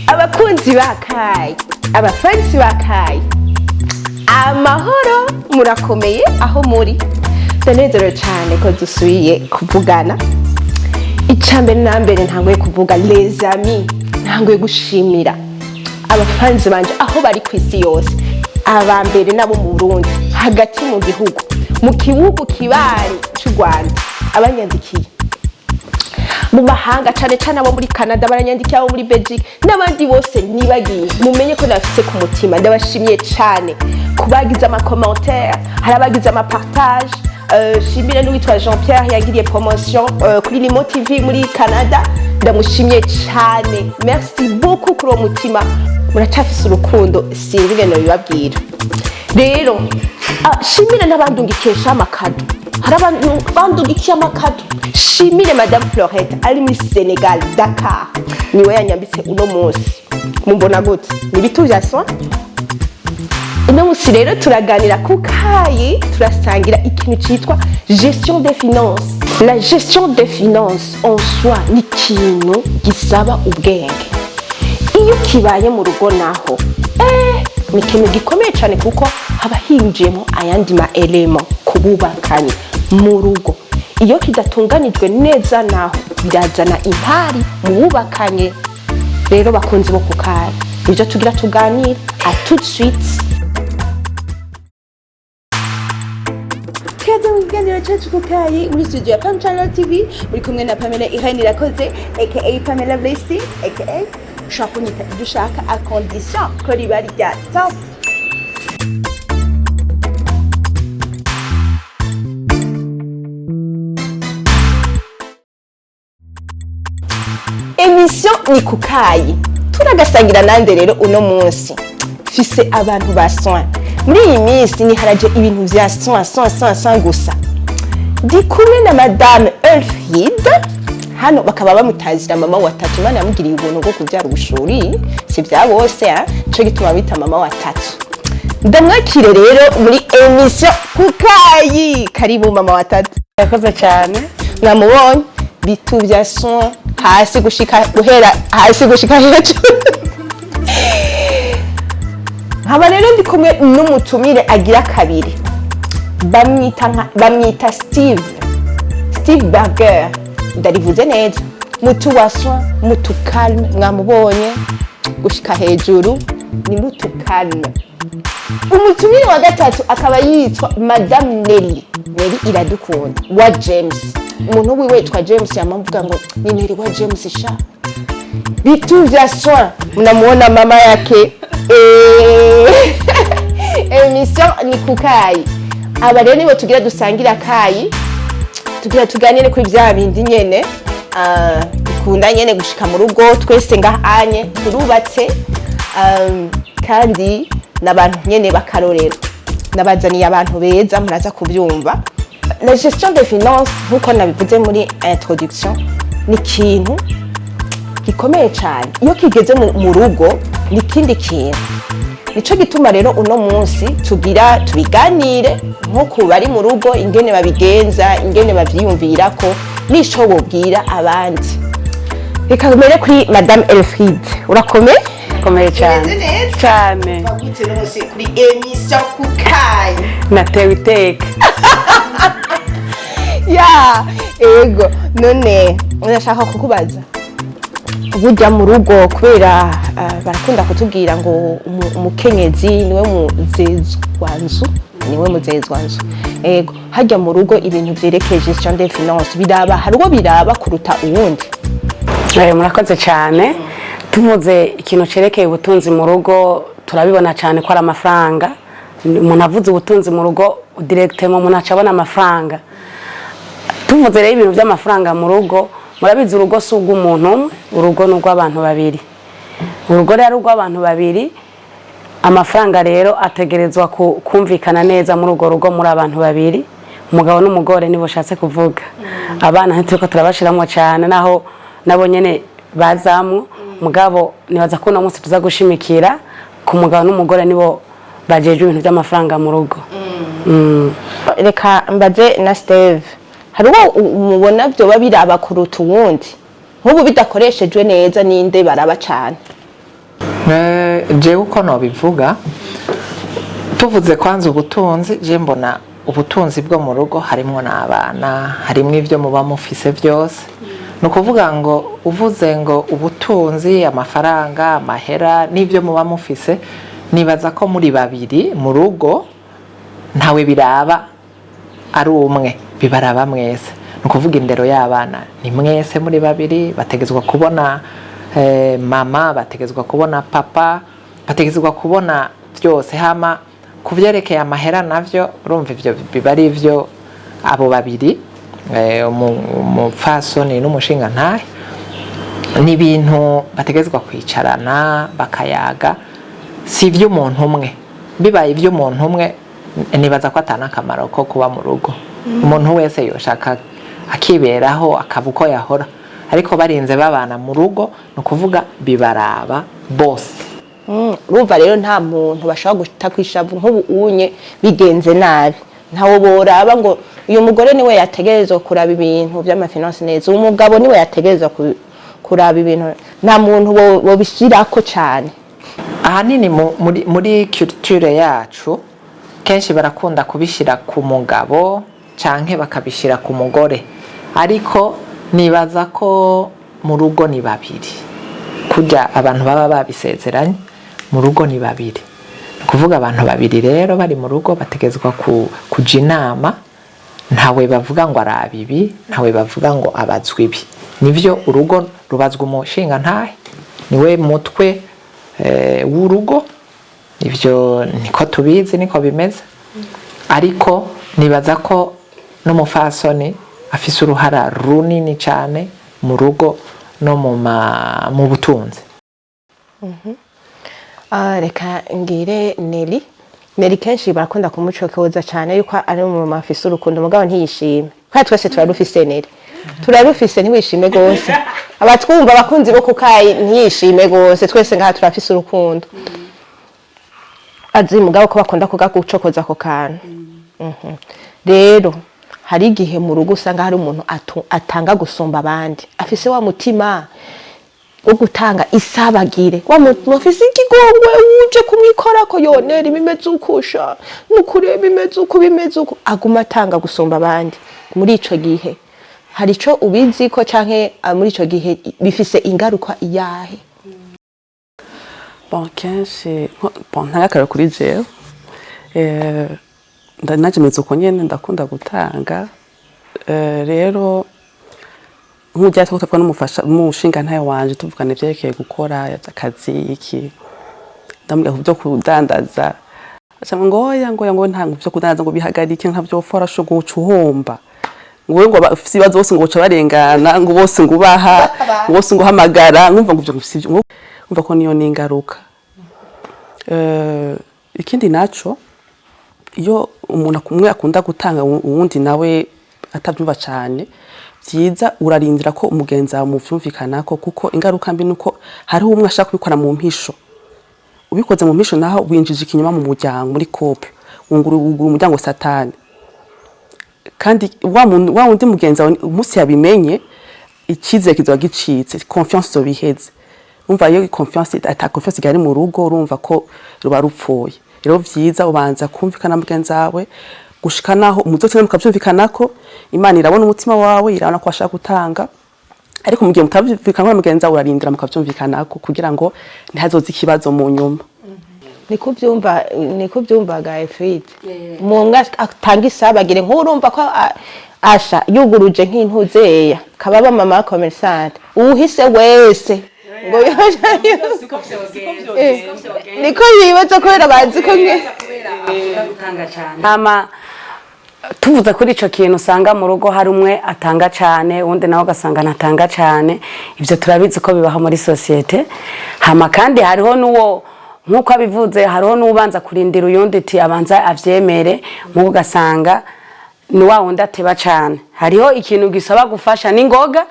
Abakunzi ba Kaze, abafansi ba Kaze, amahoro murakomeye aho muri. Ndanezerewe cyane ko dusubiye kuvugana. Icambere na mbere ntangwe kuvuga les amis, ntangwe gushimira abafansi banje aho bari ku isi yose. Abambere nabo mu Burundi, hagati mu gihugu kibari cy'u Rwanda, abanyandikiye mu mahanga cyane cyane abo muri Canada, baranyandikiye abo muri Belgique n'abandi bose nibagiye. Mumenye ko nafise ku mutima, ndabashimiye cyane kubagiza ama commentaire, harabagiza ama partage. Shimire n'uwitwa Jean-Pierre yagiriye promotion kuri Limo TV muri Canada, ndamushimiye cyane. Merci beaucoup kuri uwo mutima, muracafise urukundo sinzigeno bibabwira. Rero shimire n'abandungikesha amakado, harabantu bandungikiye amakado. Shimire Madame Florette ari muri Senegal, Dakar, niwe yanyambitse uno munsi. Mumbona gute? Ni bitu bya soin. Uno munsi rero turaganira ku Kaze, turasangira ikintu cyitwa gestion des finances. La gestion des finances en soi ni ikintu gisaba ubwenge. Iyo kibaye mu rugo naho ni ikintu gikomeye cyane kuko haba hinjiyemo ayandi ma element kububakanye mu rugo. Iyo kidatunganijwe neza naho birazana impari mu bubakanye. Rero bakunzi bo ku Kaze, ibyo tugira tuganira tout de suite. Kaze tubiganire cyacu ku Kaze muri studio ya Pamela TV, muri kumwe na Pamela Irène irakoze aka Pamela Blessing aka Chaponita dushaka à condition ko ribari rya top. Émission ni ku Kaze, turagasangira nande rero uno munsi fise abantu ba soin. Muri iyi minsi ni haraje ibintu vya soin gusa. Ndi kumwe na Madame Elfriede, hano bakaba bamutazira mama wa tatu. Imana yamugiriye ubuntu bwo kubyara ubushuri, si bya bose cyo gituma bita mama wa tatu. Ndamwakire rero muri émission ku Kaze. Karibu mama wa tatu. Yakoze cyane. Mwamubonye bitu bya soin hasi gushika guhera hasi gushika hejuru. Haba rero ndi kumwe n'umutumire agira kabiri, bamwita Steve Burger. Ndarivuze neza, mutu wa soin, mutu calme. Mwamubonye gushika hejuru ni mutu calme. Umutumire wa gatatu akaba yitwa Madame Nelly Iradukunda wa James. Umuntu wiwe yitwa James, yamamvuga ngo ni Nelly wa James sha. Bitu vya soin, mnamuona mama yake. Émission ni ku Kaze. Aba rero nibo tugira dusangira Kaze, tugira tuganire kuri bya bindi nyene ikunda nyene gushika mu rugo. Twese ngahanye turubatse kandi nabantu nyene bakarorero, nabazaniye abantu beza muraza kubyumva. La gestion des finances nkuko nabivuze muri introduction ni ikintu gikomeye cyane. Iyo kigeze mu rugo ni kindi kintu. Nico gituma rero uno munsi tugira tubiganire nko bari mu rugo, ingene babigenza, ingene bavyiyumvira ko nico bobwira abandi. Reka mbere kuri Madame Elfriede, urakomeye? Komeye cyane cyane. Bagutse no munsi kuri émission ku Kaze. Natewe iteka. Ya, ego none ndashaka kukubaza. Burya mu rugo kubera barakunda kutubwira ngo umukenyezi niwe muzezwanzu. Ego hajya mu rugo ibintu byerekeye gestion des finances biraba harugo biraba kuruta uwundi. Murakoze cyane. Tumuze ikintu cerekeye ubutunzi mu rugo turabibona cyane ko ari amafaranga. Umuntu avuze ubutunzi mu rugo directement umuntu acabona amafaranga. Tumuze rero ibintu by'amafaranga mu rugo, murabizi urugo sugu umuntu, urugo n'urwo abantu babiri. Urugo rero rw'abantu babiri, amafaranga rero ategerezwa kumvikana neza muri urwo rugo muri abantu babiri. Umugabo n'umugore nibo shatse kuvuga. Abana ntituko turabashiramo cyane naho nabo nyene bazamwe. Mugabo nibaza ko no munsi tuza gushimikira ku mugabo n'umugore nibo bajeje ibintu by'amafaranga mu rugo. Reka mbaze na Steve, haruwo umubona byo babiraba kuruta uwundi. nk'ubu bidakoreshejwe neza ninde baraba cyane. Jewe uko nobivuga tuvuze kwanza ubutunzi, je mbona ubutunzi bwo mu rugo harimo n'abana, harimo ivyo muba mufise byose. Nukuvuga ngo uvuze ngo ubutunzi, amafaranga, amahera n'ivyo muba mufise, nibaza ko muri babiri mu rugo ntawe biraba ari umwe, bibaraba mwese. Nukuvuga indero y'abana ni mwese muri babiri, bategezwa kubona mama, bategezwa kubona papa, bategezwa kubona byose. Hama kuvyerekeye amahera navyo urumva ivyo biba ari ivyo abo babiri, umupfasoni n'umushinga ntahe, ni ibintu bategezwa kwicarana bakayaga, si ivy'umuntu umwe. Bibaye ivy'umuntu umwe nibaza ko atana akamaro ko kuba mu rugo. Umuntu wese yoshaka akiberaho akaba uko yahora, ariko barinze babana mu rugo nukuvuga bibaraba bose. Urumva rero nta muntu bashaka guta kwishavu nk'ubu unye bigenze nabi, ntawo boraba ngo uyu mugore niwe yategerezwa kuraba ibintu by'amafinance neza, umugabo niwe yategerezwa kuraba ibintu, nta muntu bo bishirako cyane. Ahanini muri culture yacu kenshi barakunda kubishira ku mugabo canke bakabishira ku mugore, ariko nibaza ko mu rugo ni babiri. Kujya abantu baba babisezeranye mu rugo ni babiri, kuvuga abantu babiri rero bari mu rugo bategezwa kuja inama, ntawe bavuga ngo arabibi, ntawe bavuga ngo abazwa ibi. Nivyo urugo rubazwa umushinga ntahe, niwe mutwe w'urugo, ivyo niko tubizi, niko bimeze. Ariko nibaza ko n'umufasoni afise uruhara runini cyane mu rugo no mu butunzi. Reka ngire Neri kenshi barakunda kumucokoza cyane yuko ari mu mafise urukundo, mugabo ntiyishime. Kandi twese turarufise Neri, turarufise ntiwishime gose. Abatwumva abakunzi bo kukayi ntiyishime gose, twese ngaha turafise urukundo. Azi mugabo ko bakunda kugagucokoza ko kantu. Rero hari igihe mu rugo usanga hari umuntu atanga gusumba abandi, afise wa mutima wo gutanga isabagire, wa muntu afise ikigongwe uje kumwikora ko yonera imeze ukusha nukureba imeze uko bimeze uko, aguma atanga gusumba abandi. Muri ico gihe hari ico ubizi ko canke muri ico gihe bifise ingaruka iyahe? Kenshi ntagakara kuri jewe, ndanaje uko nyene ndakunda gutanga. Rero nk'ujya tuvuga n'umufasha umushinga ntaye wanje tuvugana ivyerekeye gukora akazi iki, ndamubwira byo kudandaza, aca ngo ntango byo kudandaza ngo bihagarike nkavyo fora sho gucuhomba, ngo bafise ibibazo bose ngo barengana, ngo bose ngo baha, ngo bose ngo hamagara, ngumva ngo byo sivyo, ngumva ko niyo ningaruka. Ikindi naco iyo umuntu akumwe akunda gutanga uwundi nawe atabyumva cyane, byiza urarindira ko umugenza mu vyumvikanako, kuko ingaruka mbi nuko hari umwe ashaka kubikora mu mpisho. Ubikoze mu mpisho naho winjije ikinyoma mu muryango, muri couple wungura umuryango satani. Kandi wa wundi mugenza umunsi yabimenye, icyizere kizoba gicitse, confiance zo biheze. Umva iyo confiance confiance igari mu rugo, urumva ko ruba rupfuye. Rero vyiza ubanza kumvikana mugenza wawe gushikanaho umuzote mukavyumvikanako, Imana irabona umutima wawe, irabona ko ashaka gutanga, ariko mu gihe mutavyumvikana mugenza wawe urarindira mukavyumvikanako kugira ngo ntihazoze ikibazo mu nyuma. Niko byumva Gaefride. Umwe atanga isabagire nk'urumva ko asha yuguruje nk'intuzeya kababa mama commerçante uhise wese ngo niko yibaza kubera bazi ko gutanga cyane. Mama tuvuze kuri ico kintu usanga mu rugo hari umwe atanga cyane, undi nawe ugasanga natanga cyane. Ivyo turabizi ko bibaho muri societe. Hama kandi hariho nuwo nkuko abivuze, hariho n'ubanza kurindira uyundi ati abanza avyemere, mu ugasanga ni wa wundi ateba cyane. Hariho ikintu gisaba gufasha n'ingoga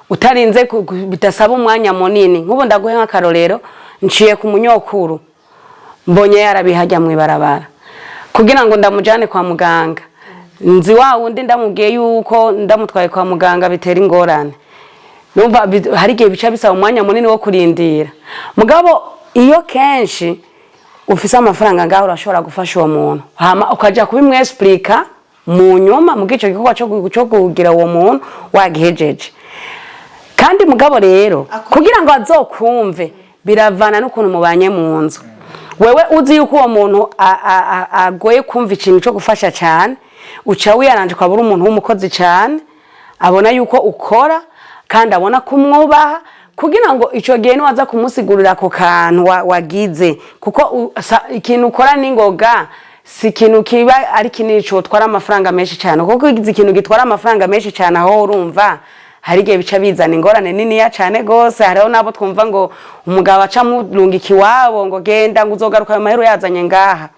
utarinze bitasaba umwanya munini. Nk'ubu ndaguhe nk'akarorero, nciye ku munyokuru mbonye yarabihajya mu ibarabara kugira ngo ndamujane kwa muganga, nzi wa wundi ndamubwiye yuko ndamutwaye kwa muganga bitera ingorane. numva hari igihe bica bisaba umwanya munini wo kurindira mugabo iyo kenshi ufise amafaranga ngaho urashobora gufasha uwo muntu hama ukaja kubimwesplika mu nyuma mu gico gikorwa cyo kugira uwo muntu wagihejeje kandi mugabo rero kugira ngo azokumve biravana n'ukuntu mubanye mu nzu wewe uzi yuko uwo muntu agoye kumva ikintu cyo gufasha cyane uca wiyaranje kwabura umuntu w'umukozi cyane abona yuko ukora kandi abona kumwubaha kugira ngo ico gihe niwaza kumusigurira ako kantu wagize kuko ikintu ukora n'ingoga si ikintu kiba ari kinini cyo twara amafaranga menshi cyane kuko igize ikintu gitwara amafaranga menshi cyane aho urumva hari igihe bica bizana ingorane nini ya cyane gose hariho nabo twumva ngo umugabo aca murungika iwabo ngo genda ngo uzogaruka ayo mahero yazanye ngaha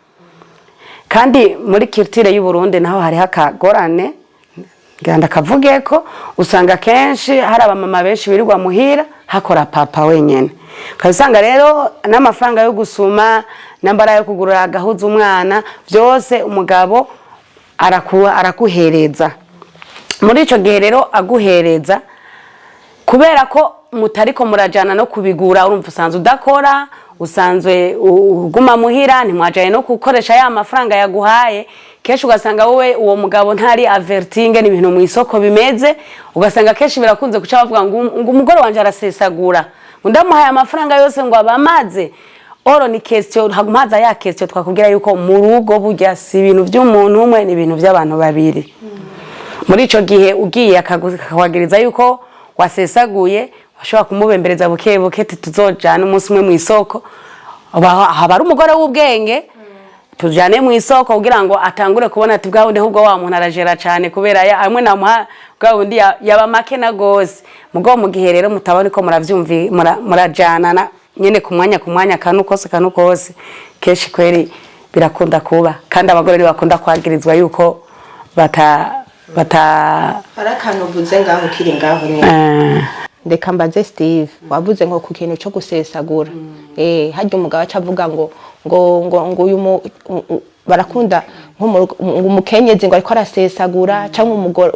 kandi muri culture y'u Burundi naho hari hakagorane ganda kavuge ko usanga kenshi hari abamama benshi birirwa muhira hakora papa wenyene kasanga rero n'amafaranga yo gusuma nambara yo kugura agahuza umwana byose umugabo arakuhereza muri ico gihe rero aguhereza kubera ko mutariko murajana no kubigura urumva usanzwe udakora usanzwe uguma muhira ntimwajaye no gukoresha ya mafaranga yaguhaye kenshi ugasanga wowe uwo mugabo ntari avertinge n'ibintu mu isoko bimeze ugasanga kenshi birakunze kuca bavuga ngo umugore wanje arasesagura ndamuhaye amafaranga yose ngo abamaze oro ni Gestion hagumaza ya Gestion twakubwira yuko mu rugo burya si ibintu by'umuntu umwe ni ibintu by'abantu babiri muri ico gihe ugiye akagwagiriza yuko wasesaguye washobora kumubembereza buke buke tuzojana umunsi umwe mu isoko haba ari umugore w'ubwenge tujane mu isoko kugira ngo atangure kubona ati bwawundi ahubwo wa muntu arajera cyane kubera amwe namuha bwawundi yaba make na gose mugo mu gihe rero mutabona ko muravyumvi murajana nyene ku mwanya kanu kose keshi kweri birakunda kuba kandi abagore bakunda kwagirizwa yuko harakantu buze ngaho kiri ngaho nyene ndeka mbaze Steve wavuze ngo ku kintu cyo gusesagura hajya umugabo acavuga ngo uyu barakunda nk'umukenyezi ngo ariko arasesagura cyangwa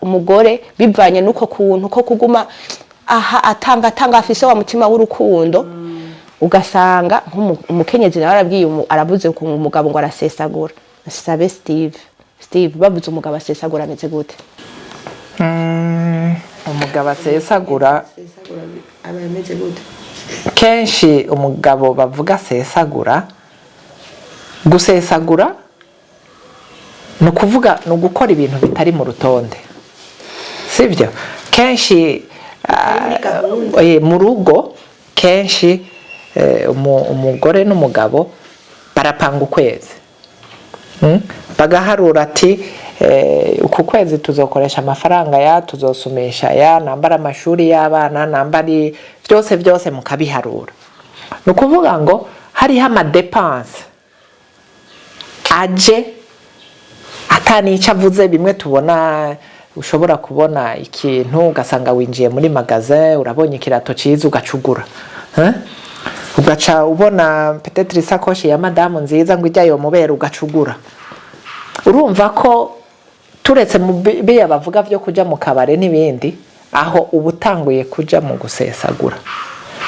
umugore bivanye nuko kuntu ko kuguma aha atanga afise wa mutima w'urukundo ugasanga nk'umukenyezi nawe aravuze ko umugabo ngo arasesagura sabe Steve bavuze umugabo asesagura ameze gute umugabo asesagura ameze gute kenshi umugabo bavuga asesagura gusesagura no kuvuga no gukora ibintu bitari mu rutonde sivyo kenshi mu rugo kenshi umugore n'umugabo barapanga ukwezi bagaharura ati uku kwezi tuzokoresha amafaranga ya tuzosumesha ya nambara amashuri y'abana nambari byose mukabiharura no kuvuga ngo hariho amadepense aje atanica avuze bimwe tubona ushobora kubona ikintu ugasanga winjiye muri magasin urabonye ikirato cyiza ugacugura ugaca ubona peut-être isakoshi ya madame nziza ngo ijyayo mubera ugacugura urumva ko turetse mu biya bavuga byo kuja mu kabare n'ibindi aho ubutanguye kuja mu gusesagura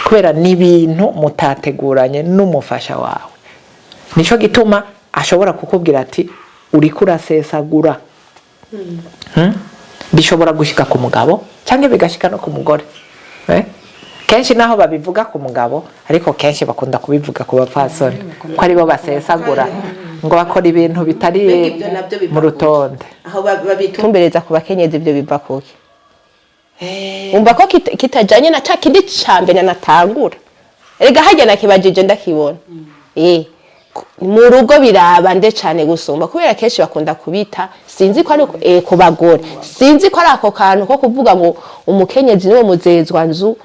kubera n'ibintu mutateguranye n'umufasha wawe nico gituma ashobora kukubwira ati uri kurasesagura bishobora gushika ku mugabo cyangwa bigashika no ku mugore kenshi naho babivuga ku mugabo ariko kenshi bakunda kubivuga ku bapfasoni ko aribo basesagura ngo bakora ibintu bitari mu rutonde aho babitumbereza ku bakenyezi ibyo biva kuki umva ko kitajanye na ca kindi cambere natangura erega hajya nakibajije ndakibona mu rugo biraba nde cyane gusumba kubera kenshi bakunda kubita sinzi ko ari ku bagore sinzi ko ari ako kantu ko kuvuga ngo umukenyezi niwe muzezwa nzu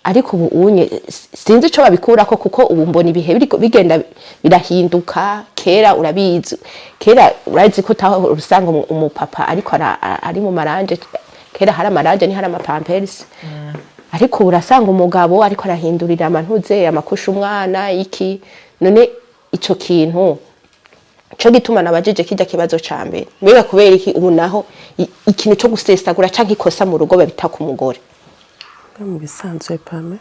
ariko ubu unye sinzi ico babikura ko kuko ubu mbona ibihe bigenda birahinduka kera urabizi kera urazi ko taho usanga umupapa ariko ari mu maranje kera hari amaranje ni hari amapampers ariko urasanga umugabo ariko arahindurira amantuze amakusha umwana iki none ico kintu cyo gituma nabajije kijya kibazo cambe mbega kubera iki ubu naho ikintu cyo gusesagura canke ikosa mu rugo babita ku mugore mu bisanzwe Pame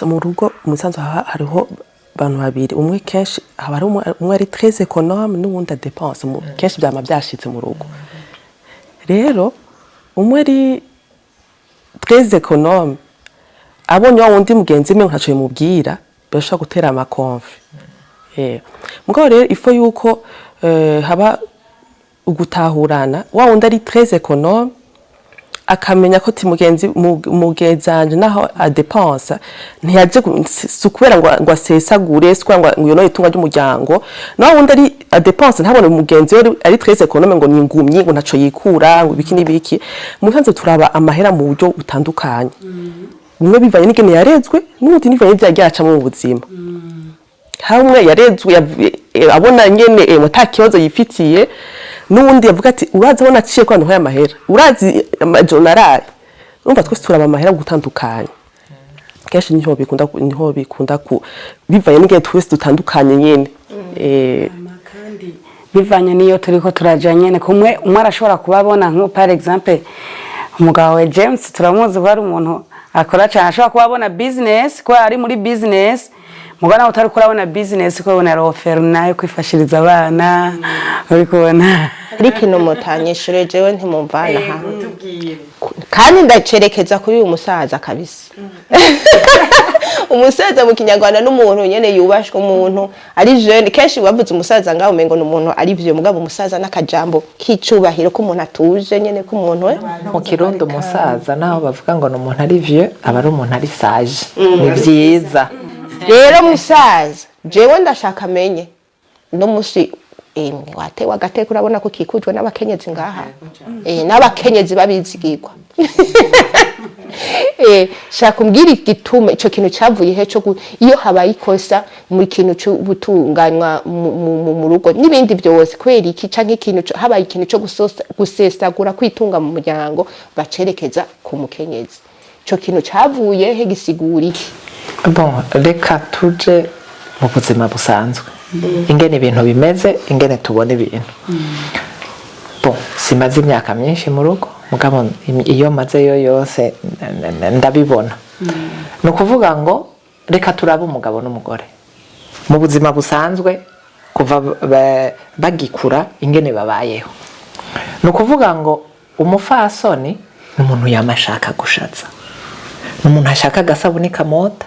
mu rugo mu bisanzwe hariho abantu babiri umwe kenshi haba ari umwe ari très économe n'uwundi dépense kenshi byama byashitse mu rugo rero umwe ari très économe abonye wundi mugenzi we nkaco yimubwira birashobora gutera amakonfi mugabo rero ifo yuko haba ugutahurana wundi ari très économe akamenya ko ti mugenzanje naho adepensa ntiyaje kubera ngo asesagure swa ngo yono itunga ry'umuryango naho wundi ari adepensa ntabone umugenzi we ari très économe ngo ningumye ngo ntaco yikura ngo biki nibiki muhanze turaba amahera mu buryo utandukanye umwe bivanye n'ingene yarezwe n'undi nivanye n'ivyagiye mu buzima hamwe yarezwe abona nyene mutakibazo yifitiye n'undi yavuga ati urazi abona aciye kwa ntuha amahera urazi amajonaraye urumva twese turaba amahera gutandukanye kenshi niho bikunda ku bivanye n'ingene twese dutandukanye nyene kandi bivanye niyo turiko turaja nyene kumwe umwe arashobora kubabona nko par exemple umugabo wa James turamuzi ko ari umuntu akora cyane ashobora kubabona business ko ari muri business mugana utari kurabona business ko ubona offer nayo kwifashiriza abana uri kubona ikintu mutanyishure jewe ntimumvana hamwe kandi ndacerekeza kuri uyu musaza kabisa umusaza mu kinyarwanda n'umuntu nyene yubashwe umuntu ari jeune kenshi bavuze umusaza ngaho umengo n'umuntu ari vyo mugabo umusaza n'akajambo k'icubahiro ko umuntu atuje nyene ko umuntu we mu kirundo umusaza naho bavuga ngo n'umuntu ari vieux aba ari umuntu ari sage ni vyiza rero musaza jewe ndashaka amenye no musi watewe agateka urabona ko kikujwe n'abakenyezi ngaha n'abakenyezi babizigirwa shaka umbwira igituma ico kintu cavuye he cyo iyo habaye ikosa mu kintu cyo butunganywa mu rugo n'ibindi byose kwera iki canke ikintu habaye ikintu cyo gusesagura kwitunga mu muryango bacerekeza ku mukenyezi ico kintu cavuye he gisigura iki bon reka tuje mu buzima busanzwe ingene ibintu bimeze ingene tubona ibintu bon simaze imyaka myinshi mu rugo mugabo iyo mazeyo yose ndabibona no kuvuga ngo reka turabe umugabo n'umugore mu buzima busanzwe kuva bagikura ingene babayeho no kuvuga ngo umufasoni n'umuntu yamashaka gushatsa n'umuntu ashaka agasabuni kamota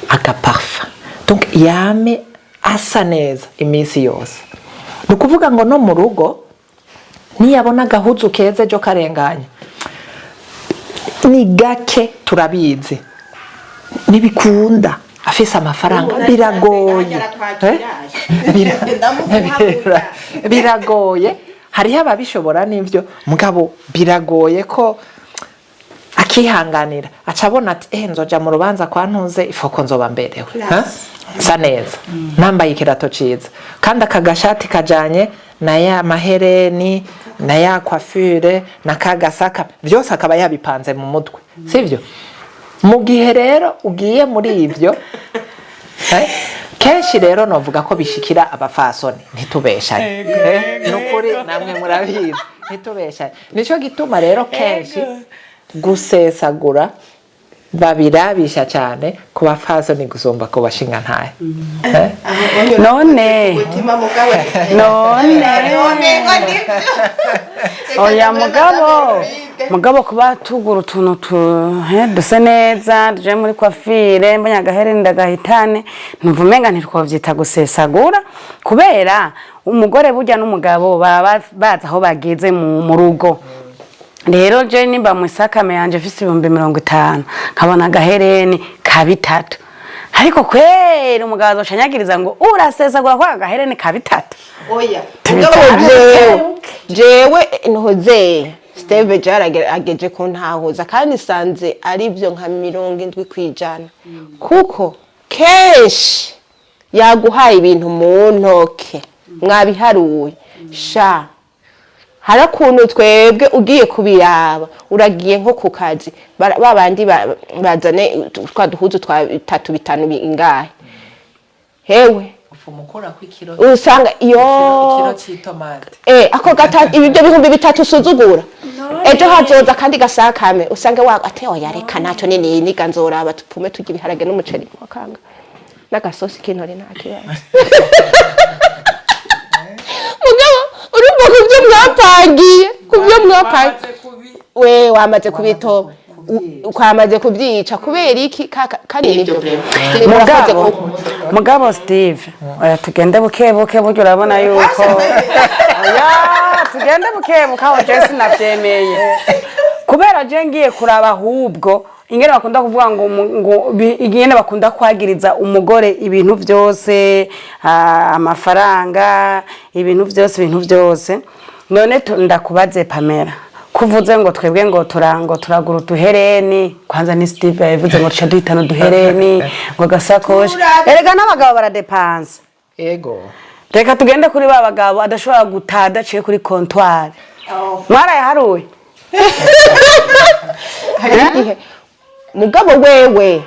agaparfa donc yame asa neza iminsi yose no kuvuga ngo no mu rugo niyabona agahuzu keze jo karenganya ni gake turabizi nibikunda afise amafaranga biragoye biragoye hariho ababishobora n'ivyo mugabo biragoye ko akihanganira acabona ati nzoja mu rubanza kwa ntuze ifoko nzoba mberewe sa neza nambaye ikirato ciza kandi akagashati kajanye na ya mahereni na ya coiffure na kagasaka byose akaba yabipanze mu mutwe sivyo mu gihe rero ugiye muri ivyo kenshi rero novuga ko bishikira abafasoni ntitubeshanye nukuri namwe murabizi ntitubeshanye nico gituma rero kenshi gusesagura babirabisha cyane ku bafasoni gusumba ku bashinga ntaye none oya mugabo kuba tugura utuntu dusa neza tuje muri coiffure mbanya gahereni ndagahitane numva umenga ntitwovyita gusesagura kubera umugore burya n'umugabo baba baza aho bageze mu rugo rero je nimba mwisakame yanje fisi 50 nkabona gahereni kabitatu ariko kwera umugabo azocanyagiriza ngo urasesagura kwa gahereni kabitatu oya jewe nhoze Steve ageje ko ntahoza kandi sanze ari byo nka 70% kuko kenshi yaguhaye ibintu mu ntoke mwabiharuye sha harakuntu twebwe ugiye kubiraba uragiye nko ku kazi babandi bazane twa duhuzu twa 3-5 ingahe hewe umukura ku ikiro usanga ikiro cy'itomate ako ibyo bihumbi 3 usuzugura ejo hazoza kandi gasakame usange atewe yareka ntacyo nini niganzora batupume tugira ibiharage n'umuceri wakanga n'agasosi k'intore ntakibazo mugabo urumva kubyo mwapangiye we wamaze kubitoba ukwamaze kubyica kubera iki kandi nibyo mugabo Steve tugende buke buryo urabona yuko tugende buke aho Jesse nabyemeye kubera je ngiye kuraba ahubwo ingene bakunda kuvuga ngo ingene bakunda kwagiriza umugore ibintu byose amafaranga ibintu byose none ndakubaze Pamela kuvuze ngo twebwe ngo turagura uduhereni kwanza ni Steve yavuze ngo tuca duhitana uduhereni ngo gasakoshi erega n'abagabo baradepansa ego reka tugende kuri ba bagabo adashobora gutada ciye kuri comptoir mwarayaharuye mugabo wewe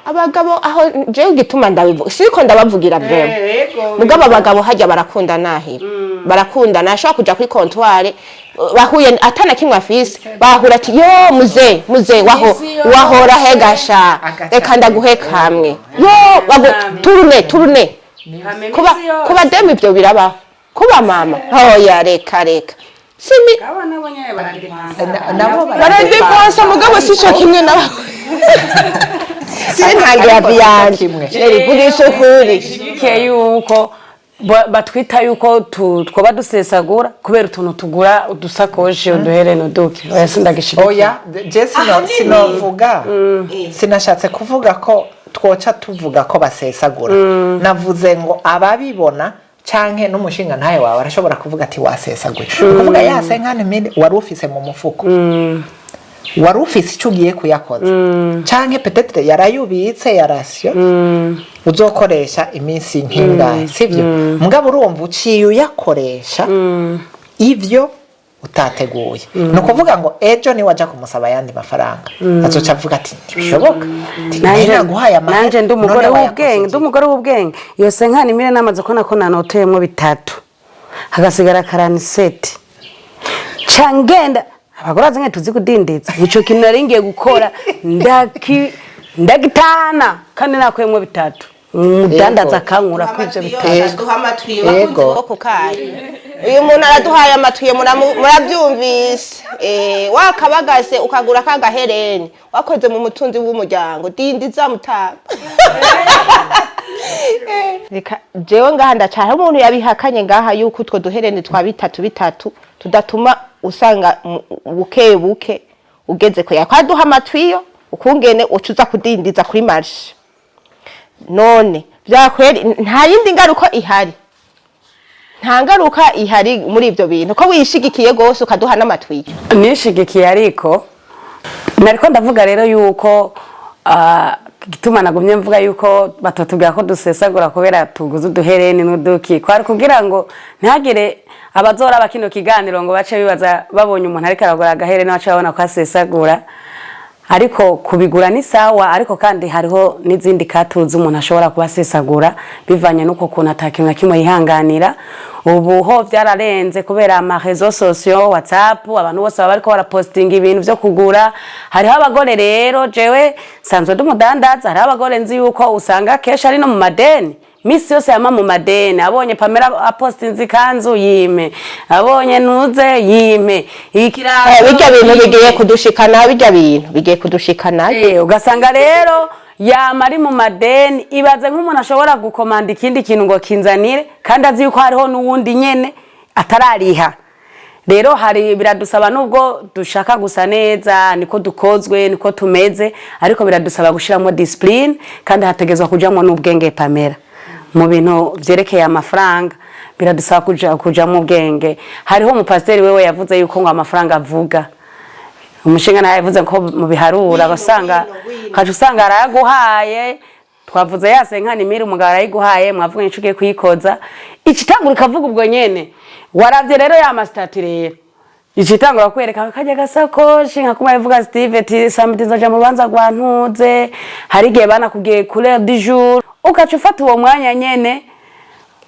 abagabo aho je gituma ndabivuga siko ndabavugira bwe mugabo abagabo hajya barakunda nahi barakunda ashobora kuja kuri comptoir bahuye atana kimwe afise bahura ati yo muze wahora hegasha reka ndaguhe kamwe yo turune kuba demi ibyo birabaho kuba mama hoya reka simi baradepansa mugabo sico kimwe nabo sintangiye abiyanje vugisha ukuri yuko batwita yuko twoba dusesagura kubera utuntu tugura udusakoshi uduhereni uduke oya sindagishika oya sinovuga sinashatse kuvuga ko twoca tuvuga ko basesagura navuze ngo ababibona canke n'umushinga ntaye wawe arashobora kuvuga ati wasesaguye kuvuga yase nkane wari ufise mu mufuko wari ufise icyo ugiye kuyakoza canke peut-être yarayubitse yarasyo uzokoresha iminsi nk'ingahe sivyo mugabo urumva uciye uyakoresha ivyo utateguye no kuvuga ngo ejo ni waja kumusaba yandi mafaranga azoca avuga ati bishoboka nanje ndumugore w'ubwenge yose nkani mire namaze ko nanoteyemo 3 hagasigara 47 cangenda abagore azanye tuzi kudindiza ico kintu naringiye gukora ndagitana kandi nakwemwe 3 umudandaza kankura kwivyo bitatu duhamatwiye bakunze boko kai uyu muntu araduhaye amatuye murabyumvise wakabagase ukagura kagahereni wakoze mu mutunzi w'umuryango dindiza mutaba reka jewe ngaha ndacara umuntu yabihakanye ngaha yuko utwo duhereni twa bitatu tudatuma usanga buke ugeze ko yakwaduha amatwiyo ukungene ucuza kudindiza kuri marche none byakweri nta yindi ngaruka ihari nta ngaruka ihari muri ibyo bintu ko wishigikiye gose ukaduha n'amatwiyo nishigikiye ariko nariko ndavuga rero yuko gituma nagumye mvuga yuko batotubwira ko dusesagura kubera tuguze uduhereni n'uduki kwari kugira ngo ntagire abazora bakino kiganiro ngo bace bibaza babonye umuntu ariko aragura agahereni bace babona ko asesagura ariko kubigura ni sawa ariko kandi hariho n'izindi katuzi umuntu ashobora kubasesagura bivanye nuko kuntu atakimwe kimwe yihanganira ubu ho byararenze kubera ama réseaux sociaux WhatsApp abantu bose baba bariko barapostinga ibintu byo kugura hariho abagore rero jewe sanzwe ndumudandaza hariho abagore nzi yuko usanga kesha ari no mu madeni misi yose yama mu madeni abonye Pamela apostinze kanzu yime abonye nuze yime ikirazo bijya bintu bigiye kudushikana ugasanga rero yama ari mu madeni ibaze nk'umuntu ashobora gukomanda ikindi kintu ngo kinzanire kandi azi yuko hariho n'uwundi nyene atarariha rero hari biradusaba nubwo dushaka gusa neza niko dukozwe niko tumeze ariko biradusaba gushiramo discipline kandi hategezwa kujamo n'ubwenge Pamela mu bintu byerekeye amafaranga biradusaba kuja mu bwenge hariho umupasiteri wewe yavuze yuko ngo amafaranga avuga umushinga naye yavuze ko mu biharura basanga kaje usanga arayaguhaye twavuze yase nkani miri umugabo arayiguhaye mwavuga inshuke kuyikoza ikitangura kavuga ubwo nyene waravye rero ya master rero ikitangura kwereka kajya gasakoshi nkakuma yavuga Steve ati samitiza ja mu banza gwantuze hari gihe bana kugiye couleur du jour ukaca ufata uwo mwanya nyene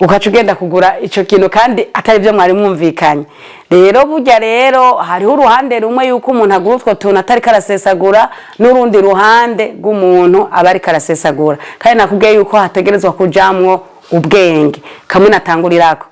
ugaca ugenda kugura ico kintu kandi atari byo mwari mwumvikanye. Rero burya rero hariho uruhande rumwe yuko umuntu agura utwo tuntu atari karasesagura n'urundi ruhande rw'umuntu aba ari karasesagura, kandi nakubwiye yuko hategerezwa kujamwo ubwenge. Kamwe natangurirako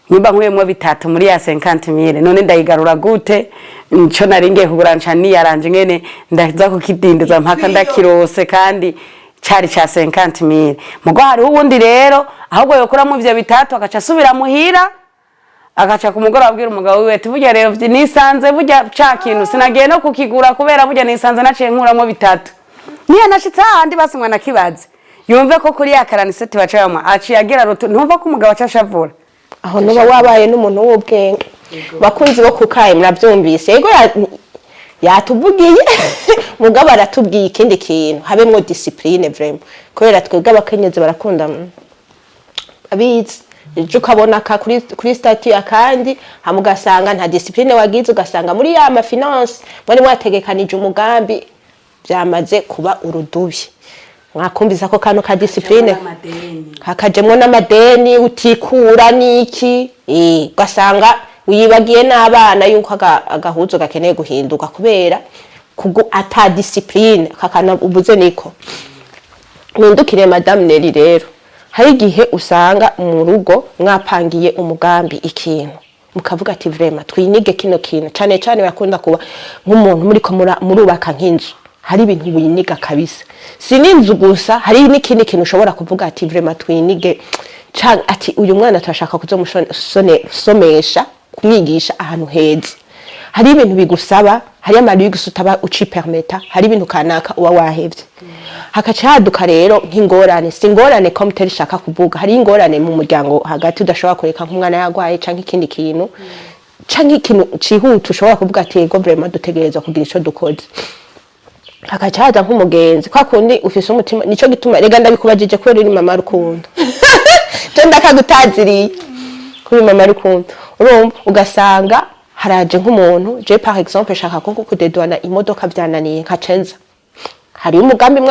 nimba nkuyemwo bitatu muri ya 50,000 none ndayigarura gute? Nico naringiye kugura nca niyaranje ngene ndaza kukidindiza mpaka ndakirose kandi cari ca 50,000. Mugo hariho ubundi rero ahubwo yokuramwo ivyo bitatu agaca asubira muhira agaca kumugora abwira umugabo wiwe ati burya rero nisanze burya ca kintu sinagiye no kukigura kubera burya nisanze naciye nkuramwo bitatu. Niyo nashitse ahandi basingwa nakibaze yumve ko kuri ya karaniseti bacayamwa aciye agira ruto ntumva ko umugabo acashavura. Aho nuba wabaye n'umuntu w'ubwenge. Bakunzi bo kukaye muravyumvise. Yego yatuvugiye mugabo aratubwiye ikindi kintu habemwo discipline vraiment. Kubera twebwe abakenyezi barakunda abizi ejo ukabona ka kuri statut akandi hamugasanga nta discipline wagize ugasanga muri ya ma finance bari mwategekanije umugambi byamaze kuba urudubi. Mwakumviza ko kano ka discipline hakajemwo n'amadeni utikura niki ugasanga uyibagiye n'abana yuko agahuzo gakeneye guhinduka kubera ata discipline kakana ubuze niko. Mpindukire Madame Neri rero hari igihe usanga mu rugo mwapangiye umugambi ikintu mukavuga ati vraiment twinige kino kintu cyane cyane bakunda kuba nk'umuntu muri ko murubaka nk'inzu hari ibintu buyiniga kabisa si n'inzu gusa hari n'ikindi kintu ushobora kuvuga ati vraiment twinige ati uyu mwana turashaka kuzomusomesha kumwigisha ahantu heza hari ibintu bigusaba hari amarigisi utaba ucipermeta hari ibintu kanaka uba wahevye hakaca haduka rero nk'ingorane singorane ko muteri shaka kuvuga hari ingorane mu muryango hagati udashobora kureka nk'umwana yagwaye canke ikindi kintu canke ikintu cihuta ushobora kuvuga ati ego vraiment dutegerezwa kugira ico dukoze hakaca haza nk'umugenzi kwa kundi ufise umutima nico gituma rega ndabikubajije ko uri mama rukundo cyo ndakagutaziriye kuri mama rukundo urumva ugasanga haraje nk'umuntu je par exemple shaka ko kudedwana imodoka byananiye nkacenza hari umugambi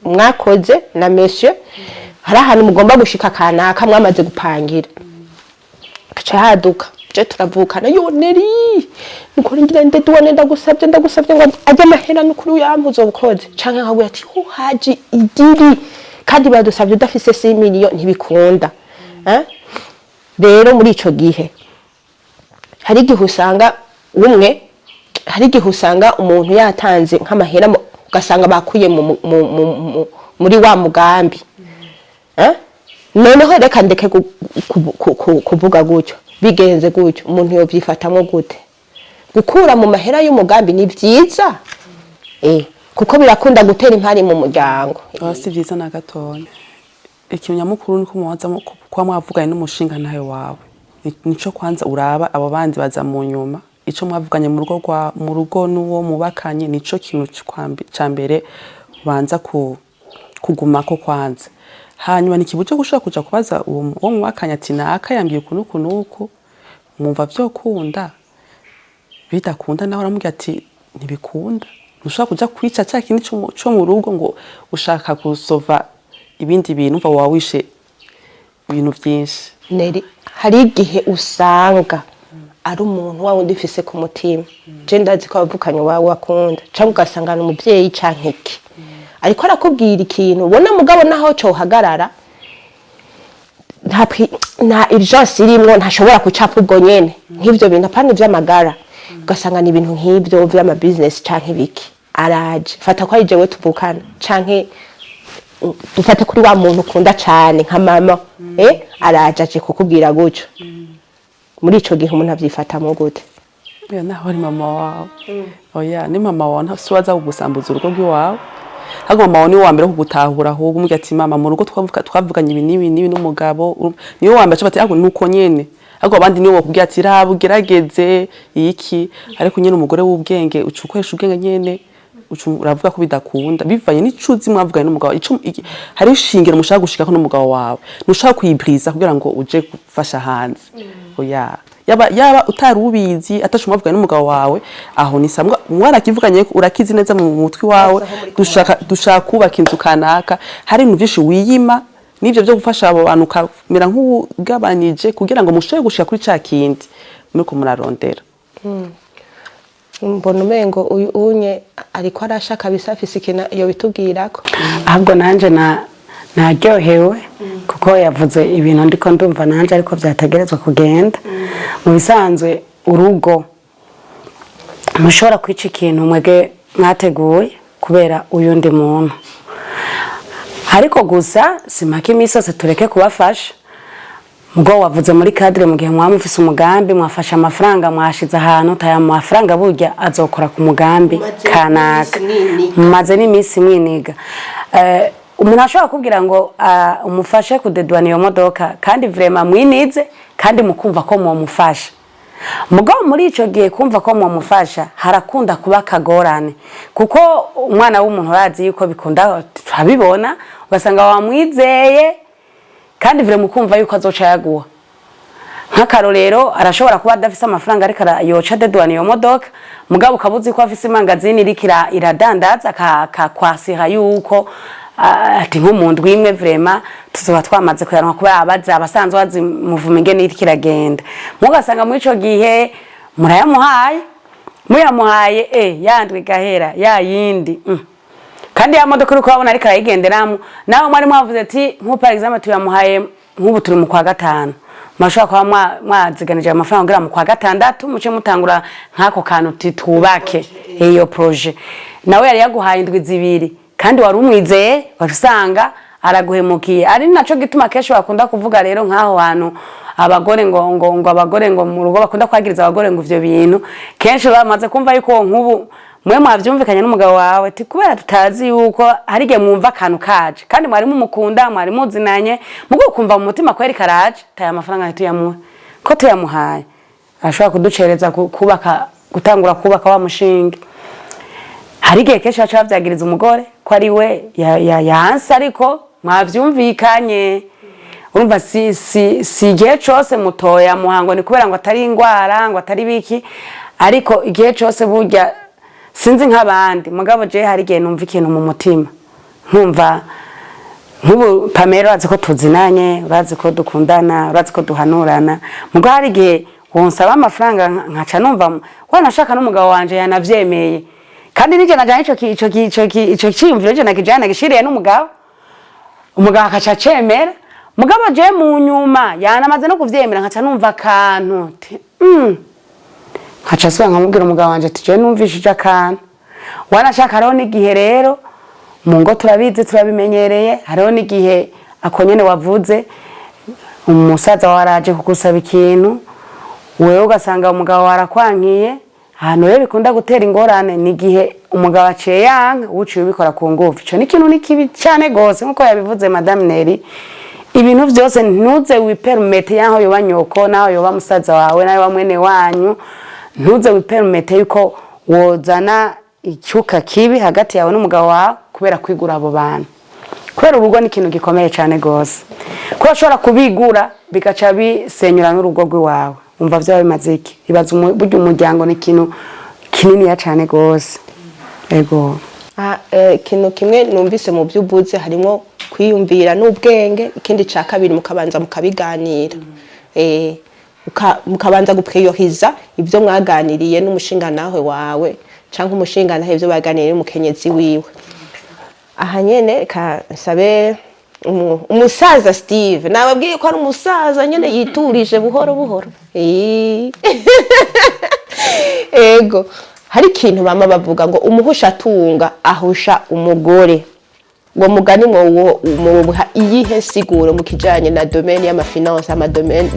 mwakoze na monsieur hari ahantu mugomba gushika kanaka mwamaze gupangira kaca haduka je turavukana yo Neri niko ngira ndedwane ndagusabye ngo ajye mahera n'ukuri yampuzo bukoze canke nkawe ati ho haji idiri kandi badusabye udafise 6 million ntibikunda rero muri ico gihe hari igihe usanga umuntu yatanze nk'amahera ugasanga bakuye muri wa mugambi noneho reka ndeke kuvuga gutyo bigenze gutyo umuntu yovyifatamwo gute gukura mu mahera y'umugambi ni vyiza kuko birakunda gutera impari mu muryango si vyiza na gatonya ikintu nyamukuru ni ko muwaza kwa mwavuganye n'umushinga nayo wawe nico kwanza uraba abo bandi baza mu nyuma ico mwavuganye mu rugo n'uwo mubakanye nico kintu cyambere banza kuguma ko kwanza hanyuma nikibuce gushaka kuja kubaza uwo mubakanye ati naka yambye kunuku mwumva vyokunda bidakunda naho aramubwira ati ntibikunda ushaka kuja kwica cya kintu cyo mu rugo ngo ushaka gusova ibindi bintu umva wawishe ibintu byinshi Neri hari igihe usanga ari umuntu wawe ndifise ku mutima je ndazi ko abavukanye wawe wakunda cyangwa ugasanga n'umuvyeyi canke iki ariko arakubwira ikintu ubona mugabo naho cyo hagarara nta urgence irimwo ntashobora kucapa ubwo nyene nk'ivyo bintu apana vy'amagara ugasanga ni ibintu nk'ivyo vy'ama business canke biki araje fata ko ari jewe tuvukana canke dufate kuri wa muntu ukunda cyane nka mama araje aje kukubwira gutyo muri ico gihe umuntu avyifatamwo gute naho ari mama wawe oya ni mama wawe ntasubaza kugusambuza urugo rw'iwawe ahubwo mama wawe ni wa mbere kugutahura ahubwo umubwira ati mama mu rugo twavuganye ibi n'umugabo niwe wa mbere aca bati ahubwo nuko nyene ahubwo abandi niwe bakubwira ati raba ugerageze iki ariko nyene umugore w'ubwenge ucukoresha ubwenge nyene uravuga ko bidakunda bivanye n'icuzi mwavuganye n'umugabo hari ishingiro mushaka gushika ko n'umugabo wawe nushaka kuyibriza kugira ngo uje gufasha hanze oya yaba utarubizi atashumavuganye n'umugabo wawe aho nisambwa mwarakivuganye urakizi neza mu mutwi wawe dushaka kubaka inzu kanaka hari ibintu byinshi wiyima n'ivyo byo gufasha abo bantu ukamera nk'ugabanyije kugira ngo mushobore gushika kuri ca kindi muriko murarondera. mbona umengo uyu unye ariko arashaka bisafise ikintu iyo bitubwirako. Ahubwo nanje naryohewe kuko yavuze ibintu ndiko ndumva nanje ariko byatagerezwa kugenda. Mu bisanzwe urugo mushobora kwica ikintu mwege mwateguye kubera uyundi muntu, ariko gusa simaka imisi yose tureke kubafasha. Mugo wavuze muri cadre mu gihe mwamufise umugambi mwafasha amafaranga mwashize ahantu taya amafaranga burya azokora ku mugambi kanaka maze n'imisi mwiniga. Umuntu ashobora kubwira ngo umufashe kudedwana iyo modoka kandi vraiment mwinize kandi mukumva ko mumufasha. Mugo muri ico gihe kumva ko mumufasha harakunda kuba kagorane kuko umwana w'umuntu arazi yuko bikunda turabibona ugasanga wamwizeye kandi vire mukumva yuko azoca yaguha. Nk'akarorero arashobora kuba adafise amafaranga ariko yoca dedwana iyo modoka mugabo ukabuzi ko afise imangazini irikira iradandaza akakwasiha yuko ati nko mu ndwi imwe vraiment tuzoba twamaze kuyaronka kubera abaza abasanzwe bazi muvuma ingene irikiragenda. Mugasanga muri ico gihe murayamuhaye muyamuhaye yandwi gahera ya yindi kandi ya modoka uriko babona ariko arayigenderamo nawe mwari mwavuze ati nko par exemple tuyamuhaye nk'ubu turi mu kwa gatanu mashaka kwa mwaziganije amafaranga ngira mu kwa gatandatu muce mutangura nkako kantu titubake iyo projet nawe yari yaguhaye indwi zibiri kandi wari umwizeye wasanga araguhemukiye. Ari naco gituma kesho bakunda kuvuga rero nkaho hantu abagore ngo abagore ngo mu rugo bakunda kwagiriza abagore ngo ivyo bintu kenshi bamaze kumva yuko nk'ubu mwe mwavyumvikanye n'umugabo wawe ati kubera tutazi yuko hari gihe mwumva akantu kaje kandi mwari mumukunda mwari muzinanye mugo kumva mu mutima kweri karaje taya amafaranga tuyamuhe ko tuyamuhaye ashobora kuducereza kubaka gutangura kubaka wa mushinge. Hari gihe kesho acha bavyagiriza umugore ko ari we yansa ariko mwavyumvikanye urumva si igihe cose mutoya muhango ni kubera ngo atari ingwara ngo atari biki ariko igihe cose burya sinzi nk'abandi mugabo je hari gihe numva ikintu mu mutima nkumva nk'ubu Pamela urazi ko tuzinanye urazi ko dukundana urazi ko duhanurana mugo hari gihe wonsaba amafaranga nkaca numva wanashaka n'umugabo wanje yanavyemeye kandi nije najanye ico cyimviro je nakijana gishiriye n'umugabo umugabo akaca cemera mugabo je mu nyuma yanamaze no kuvyemera nkaca numva akantu nkaca swa nkamubwira umugabo wanje ati je numvishije akantu wanashaka rero n'igihe rero mu ngo turabizi turabimenyereye hariho n'igihe akonyene wavuze umusaza waraje kugusaba ikintu wewe ugasanga umugabo warakwankiye ahantu rero bikunda gutera ingorane n'igihe umugabo aciye yanga uciye ubikora ku ngufu. Ico ni kintu nikibi cyane gose nkuko yabivuze Madame Neri ibintu vyose ntuze wipermete yaho yoba nyoko naho yoba musaza wawe nayo mwene wanyu ntuze wipermete yuko wozana icyuka kibi hagati yawe n'umugabo wawe kubera kwigura abo bantu kubera urugo ni ikintu gikomeye cyane gose ko ashobora kubigura bigaca bisenyura n'urugo rw'iwawe umva vyawe maziki ibaza buryo umuryango ni ikintu kinini ya cyane gose. Ego ikintu kimwe numvise mu by'ubuze harimo kwiyumvira n'ubwenge ikindi ca kabiri mukabanza mukabiganira mukabanza guprioriza ibyo mwaganiriye n'umushinga nawe wawe canke umushinga nawe ibyo baganiriye umukenyezi wiwe. Aha nyene kasabe umusaza Steve nababwiye ko ari umusaza nyene yiturije buhoro buhoro ego hari ikintu bama bavuga ngo umuhusha atunga ahusha umugore ngo mugani mubuha iyihe siguro mu kijanye na domaine y'amafinance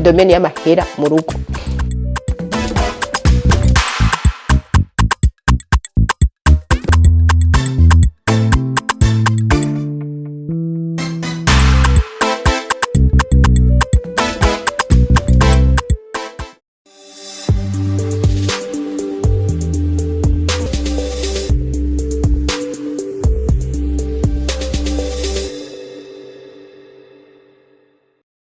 domaine y'amahera mu rugo.